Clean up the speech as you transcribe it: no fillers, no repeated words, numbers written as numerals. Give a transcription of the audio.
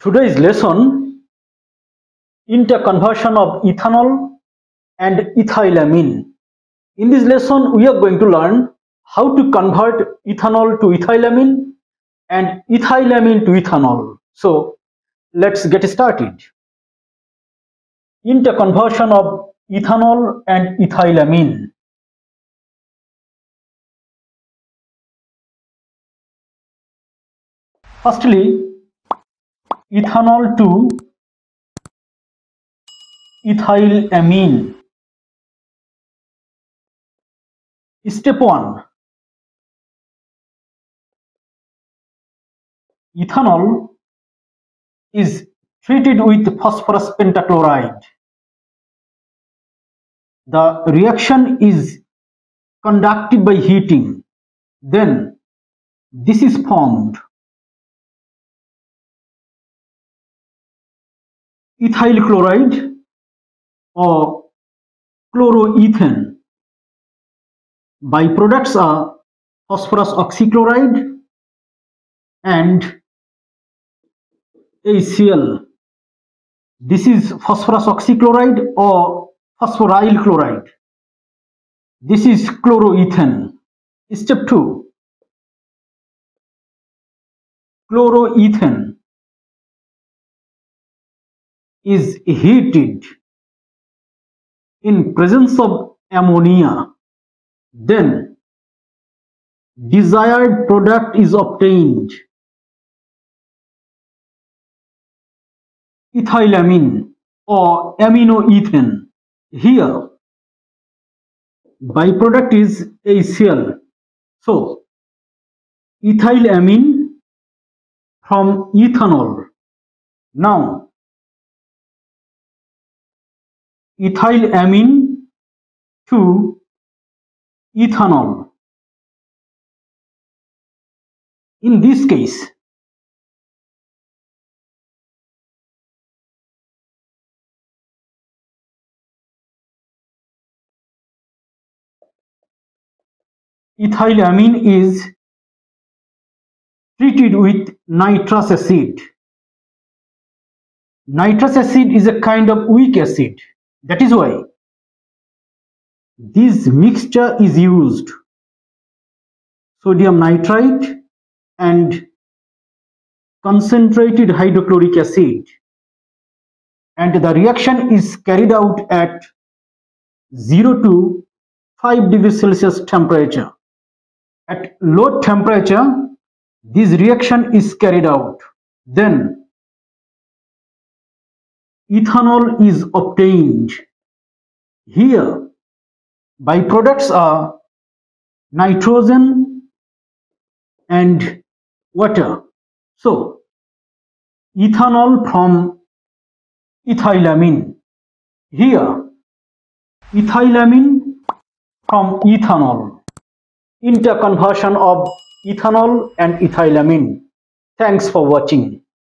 Today's lesson, interconversion of ethanol and ethyl amine. In this lesson, we are going to learn how to convert ethanol to ethyl amine and ethyl amine to ethanol. So let's get started. Interconversion of ethanol and ethyl amine. Firstly, ethanol to ethyl amine. Step 1. Ethanol is treated with phosphorus pentachloride. The reaction is conducted by heating. Then this is formed. Ethyl chloride or chloroethane. Byproducts are phosphorus oxychloride and HCl. This is phosphorus oxychloride or phosphoryl chloride. This is chloroethane. Step 2. Chloroethane is heated in presence of ammonia. Then desired product is obtained. Ethyl amine or aminoethane. Here byproduct is HCl. So ethyl amine from ethanol. Now ethyl amine to ethanol. In this case, ethyl amine is treated with nitrous acid. Nitrous acid is a kind of weak acid. That is why this mixture is used. Sodium nitrite and concentrated hydrochloric acid, and the reaction is carried out at 0 to 5 degrees Celsius temperature. At low temperature, this reaction is carried out. Then ethanol is obtained. Here byproducts are nitrogen and water. So ethanol from ethyl amine. Here ethyl amine from ethanol. Interconversion of ethanol and ethyl amine. Thanks for watching.